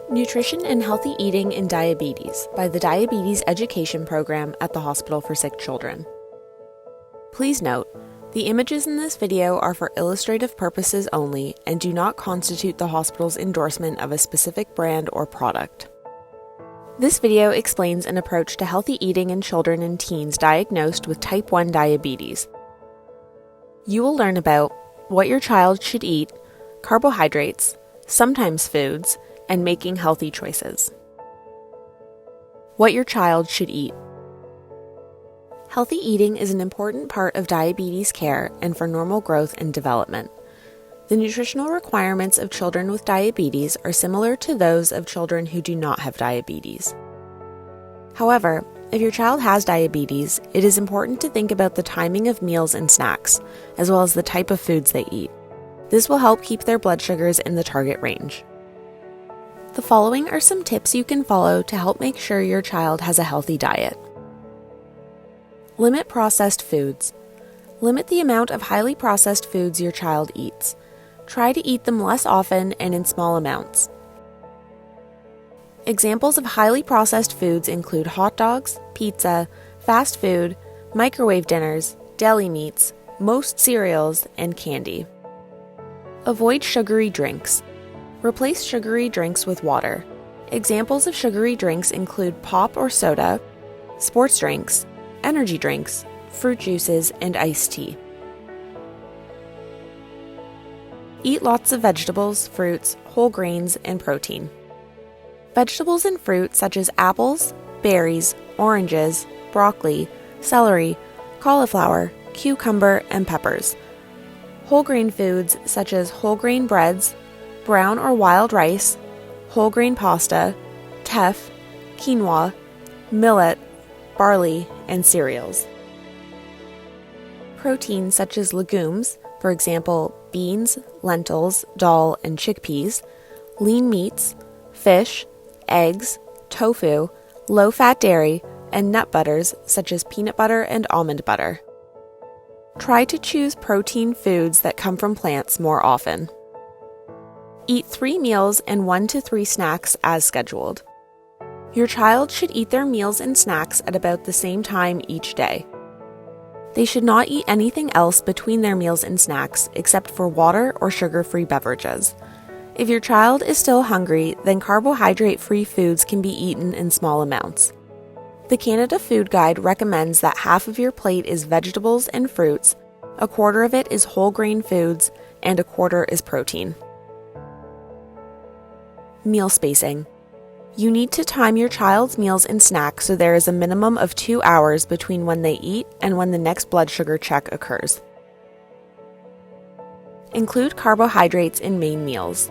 Nutrition and Healthy Eating in Diabetes by the Diabetes Education Program at the Hospital for Sick Children. Please note, the images in this video are for illustrative purposes only and do not constitute the hospital's endorsement of a specific brand or product. This video explains an approach to healthy eating in children and teens diagnosed with type 1 diabetes. You will learn about what your child should eat, carbohydrates, sometimes foods, and making healthy choices. What your child should eat. Healthy eating is an important part of diabetes care and for normal growth and development. The nutritional requirements of children with diabetes are similar to those of children who do not have diabetes. However, if your child has diabetes, it is important to think about the timing of meals and snacks, as well as the type of foods they eat. This will help keep their blood sugars in the target range. The following are some tips you can follow to help make sure your child has a healthy diet. Limit processed foods. Limit the amount of highly processed foods your child eats. Try to eat them less often and in small amounts. Examples of highly processed foods include hot dogs, pizza, fast food, microwave dinners, deli meats, most cereals, and candy. Avoid sugary drinks. Replace sugary drinks with water. Examples of sugary drinks include pop or soda, sports drinks, energy drinks, fruit juices, and iced tea. Eat lots of vegetables, fruits, whole grains, and protein. Vegetables and fruit such as apples, berries, oranges, broccoli, celery, cauliflower, cucumber, and peppers. Whole grain foods such as whole grain breads, brown or wild rice, whole grain pasta, teff, quinoa, millet, barley, and cereals. Protein such as legumes, for example, beans, lentils, dal, and chickpeas, lean meats, fish, eggs, tofu, low-fat dairy, and nut butters such as peanut butter and almond butter. Try to choose protein foods that come from plants more often. Eat 3 meals and 1 to 3 snacks as scheduled. Your child should eat their meals and snacks at about the same time each day. They should not eat anything else between their meals and snacks except for water or sugar-free beverages. If your child is still hungry, then carbohydrate-free foods can be eaten in small amounts. The Canada Food Guide recommends that half of your plate is vegetables and fruits, a quarter of it is whole grain foods, and a quarter is protein. Meal spacing. You need to time your child's meals and snacks so there is a minimum of 2 hours between when they eat and when the next blood sugar check occurs. Include carbohydrates in main meals.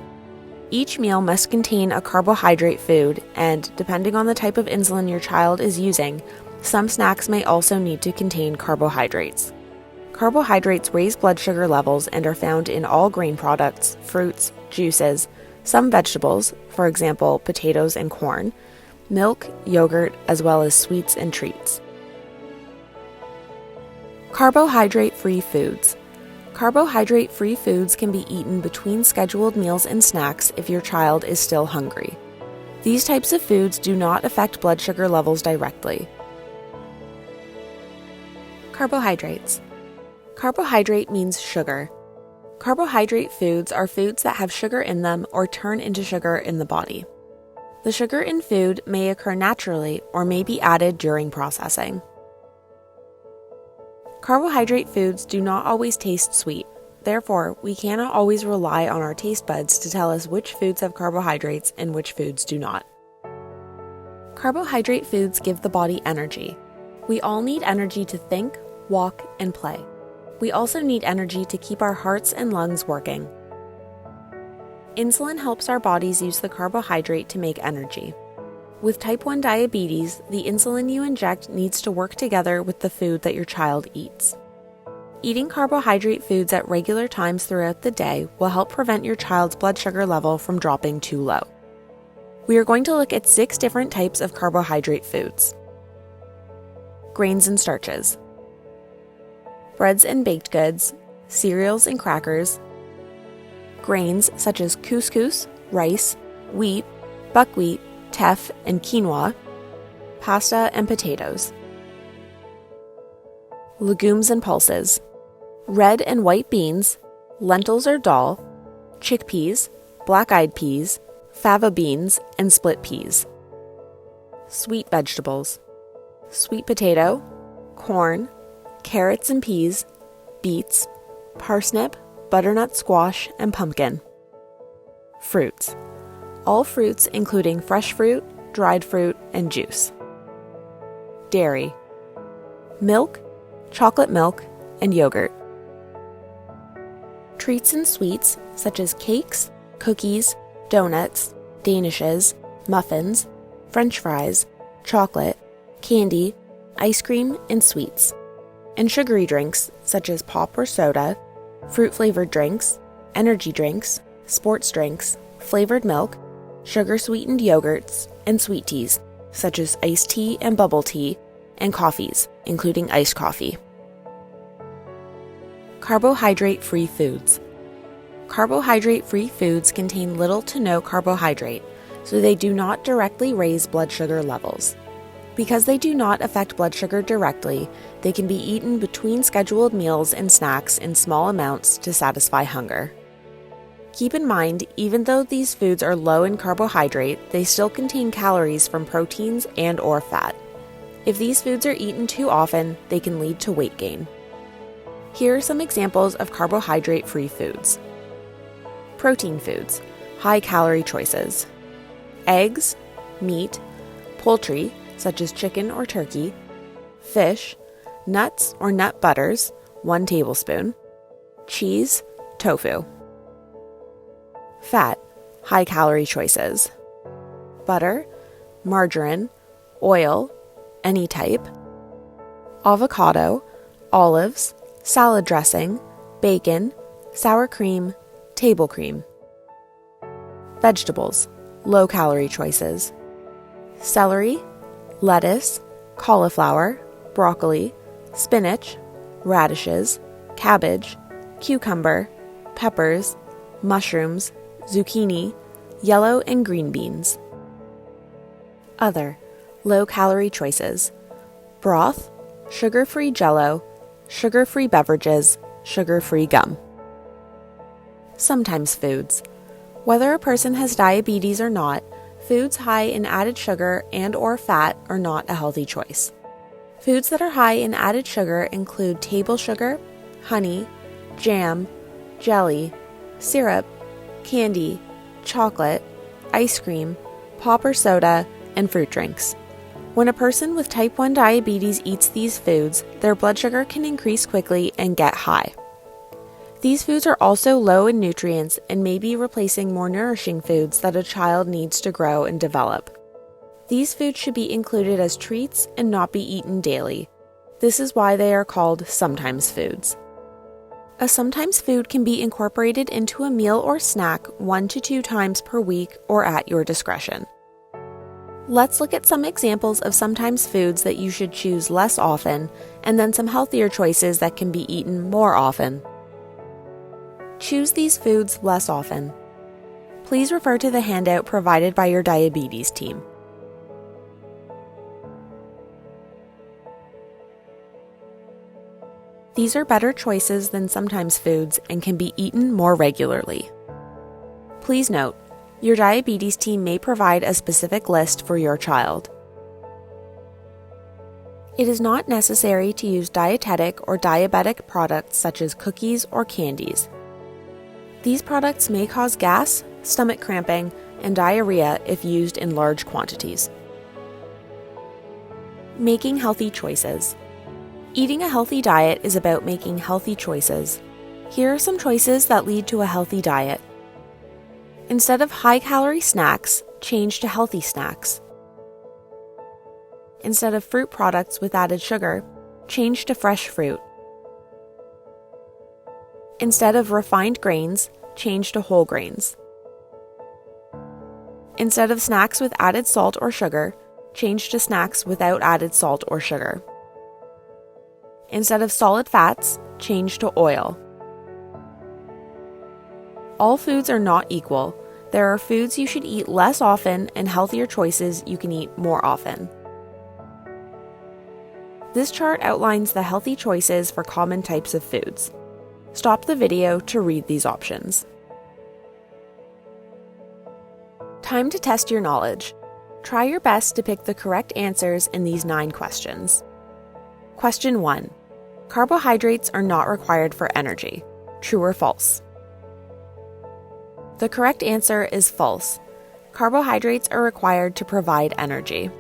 Each meal must contain a carbohydrate food, and depending on the type of insulin your child is using, some snacks may also need to contain carbohydrates. Carbohydrates raise blood sugar levels and are found in all grain products, fruits, juices, some vegetables, for example, potatoes and corn, milk, yogurt, as well as sweets and treats. Carbohydrate-free foods. Carbohydrate-free foods can be eaten between scheduled meals and snacks if your child is still hungry. These types of foods do not affect blood sugar levels directly. Carbohydrates. Carbohydrate means sugar. Carbohydrate foods are foods that have sugar in them or turn into sugar in the body. The sugar in food may occur naturally or may be added during processing. Carbohydrate foods do not always taste sweet. Therefore, we cannot always rely on our taste buds to tell us which foods have carbohydrates and which foods do not. Carbohydrate foods give the body energy. We all need energy to think, walk, and play. We also need energy to keep our hearts and lungs working. Insulin helps our bodies use the carbohydrate to make energy. With type 1 diabetes, the insulin you inject needs to work together with the food that your child eats. Eating carbohydrate foods at regular times throughout the day will help prevent your child's blood sugar level from dropping too low. We are going to look at 6 different types of carbohydrate foods. Grains and starches. Breads and baked goods, cereals and crackers, grains such as couscous, rice, wheat, buckwheat, teff, and quinoa, pasta and potatoes. Legumes and pulses: red and white beans, lentils or dal, chickpeas, black-eyed peas, fava beans, and split peas. Sweet vegetables: sweet potato, corn, carrots and peas, beets, parsnip, butternut squash, and pumpkin. Fruits: all fruits including fresh fruit, dried fruit, and juice. Dairy: milk, chocolate milk, and yogurt. Treats and sweets such as cakes, cookies, donuts, danishes, muffins, French fries, chocolate, candy, ice cream, and sweets. And sugary drinks such as pop or soda, fruit-flavored drinks, energy drinks, sports drinks, flavored milk, sugar-sweetened yogurts, and sweet teas such as iced tea and bubble tea, and coffees, including iced coffee. Carbohydrate-free foods. Carbohydrate-free foods contain little to no carbohydrate, so they do not directly raise blood sugar levels. Because they do not affect blood sugar directly, they can be eaten between scheduled meals and snacks in small amounts to satisfy hunger. Keep in mind, even though these foods are low in carbohydrate, they still contain calories from proteins and/or fat. If these foods are eaten too often, they can lead to weight gain. Here are some examples of carbohydrate-free foods. Protein foods, high-calorie choices: eggs, meat, poultry, such as chicken or turkey, fish, nuts or nut butters, 1 tablespoon, cheese, tofu. Fat, high-calorie choices: butter, margarine, oil, any type, avocado, olives, salad dressing, bacon, sour cream, table cream. Vegetables, low-calorie choices: celery, lettuce, cauliflower, broccoli, spinach, radishes, cabbage, cucumber, peppers, mushrooms, zucchini, yellow and green beans. Other, low-calorie choices: broth, sugar-free jello, sugar-free beverages, sugar-free gum. Sometimes foods. Whether a person has diabetes or not, foods high in added sugar and/or fat are not a healthy choice. Foods that are high in added sugar include table sugar, honey, jam, jelly, syrup, candy, chocolate, ice cream, pop or soda, and fruit drinks. When a person with type 1 diabetes eats these foods, their blood sugar can increase quickly and get high. These foods are also low in nutrients and may be replacing more nourishing foods that a child needs to grow and develop. These foods should be included as treats and not be eaten daily. This is why they are called sometimes foods. A sometimes food can be incorporated into a meal or snack 1 to 2 times per week or at your discretion. Let's look at some examples of sometimes foods that you should choose less often, and then some healthier choices that can be eaten more often. Choose these foods less often. Please refer to the handout provided by your diabetes team. These are better choices than sometimes foods and can be eaten more regularly. Please note, your diabetes team may provide a specific list for your child. It is not necessary to use dietetic or diabetic products such as cookies or candies. These products may cause gas, stomach cramping, and diarrhea if used in large quantities. Making healthy choices. Eating a healthy diet is about making healthy choices. Here are some choices that lead to a healthy diet. Instead of high-calorie snacks, change to healthy snacks. Instead of fruit products with added sugar, change to fresh fruit. Instead of refined grains, change to whole grains. Instead of snacks with added salt or sugar, change to snacks without added salt or sugar. Instead of solid fats, change to oil. All foods are not equal. There are foods you should eat less often and healthier choices you can eat more often. This chart outlines the healthy choices for common types of foods. Stop the video to read these options. Time to test your knowledge. Try your best to pick the correct answers in these 9 questions. Question 1. Carbohydrates are not required for energy. True or false? The correct answer is false. Carbohydrates are required to provide energy.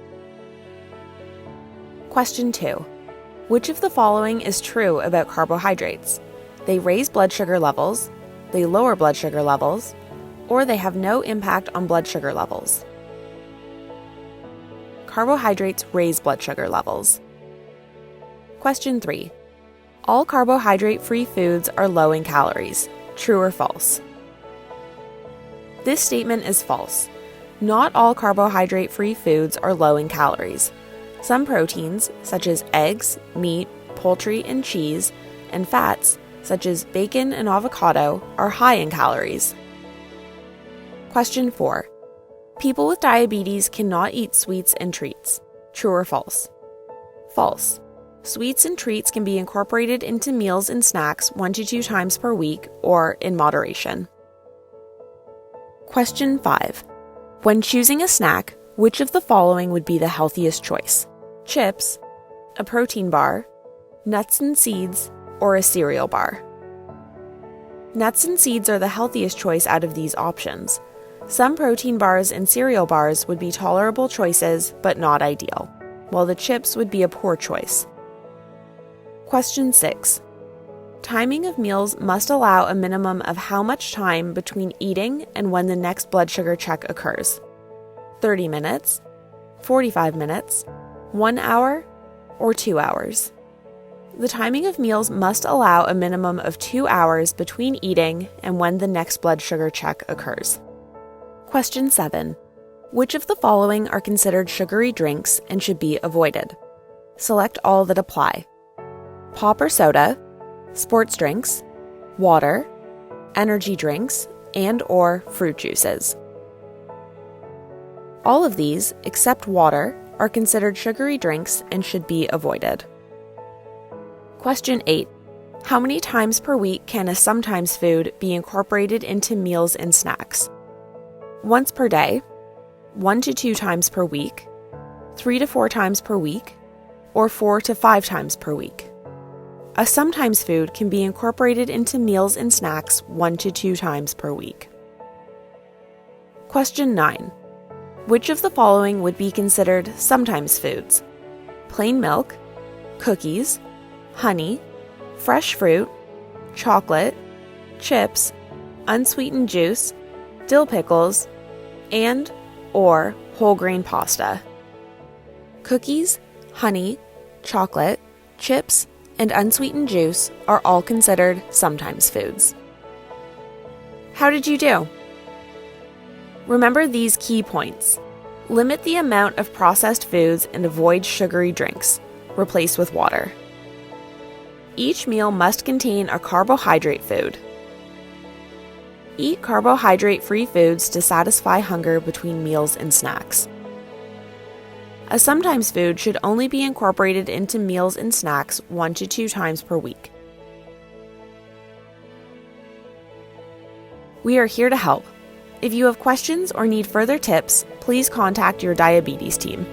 Question 2. Which of the following is true about carbohydrates? They raise blood sugar levels, they lower blood sugar levels, or they have no impact on blood sugar levels. Carbohydrates raise blood sugar levels. Question 3. All carbohydrate-free foods are low in calories. True or false? This statement is false. Not all carbohydrate-free foods are low in calories. Some proteins, such as eggs, meat, poultry, and cheese, and fats, such as bacon and avocado, are high in calories. Question 4. People with diabetes cannot eat sweets and treats. True or false? False. Sweets and treats can be incorporated into meals and snacks 1 to 2 times per week or in moderation. Question 5. When choosing a snack, which of the following would be the healthiest choice? Chips, a protein bar, nuts and seeds, or a cereal bar? Nuts and seeds are the healthiest choice out of these options. Some protein bars and cereal bars would be tolerable choices, but not ideal, while the chips would be a poor choice. Question 6. Timing of meals must allow a minimum of how much time between eating and when the next blood sugar check occurs? 30 minutes, 45 minutes, 1 hour, or 2 hours? The timing of meals must allow a minimum of 2 hours between eating and when the next blood sugar check occurs. Question 7. Which of the following are considered sugary drinks and should be avoided? Select all that apply. Pop or soda, sports drinks, water, energy drinks, and/or fruit juices. All of these, except water, are considered sugary drinks and should be avoided. Question 8. How many times per week can a sometimes food be incorporated into meals and snacks? Once per day, 1 to 2 times per week, 3 to 4 times per week, or 4 to 5 times per week. A sometimes food can be incorporated into meals and snacks 1 to 2 times per week. Question 9. Which of the following would be considered sometimes foods? Plain milk, cookies, honey, fresh fruit, chocolate, chips, unsweetened juice, dill pickles, and/or whole grain pasta? Cookies, honey, chocolate, chips, and unsweetened juice are all considered sometimes foods. How did you do? Remember these key points. Limit the amount of processed foods and avoid sugary drinks. Replace with water. Each meal must contain a carbohydrate food. Eat carbohydrate-free foods to satisfy hunger between meals and snacks. A sometimes food should only be incorporated into meals and snacks 1 to 2 times per week. We are here to help. If you have questions or need further tips, please contact your diabetes team.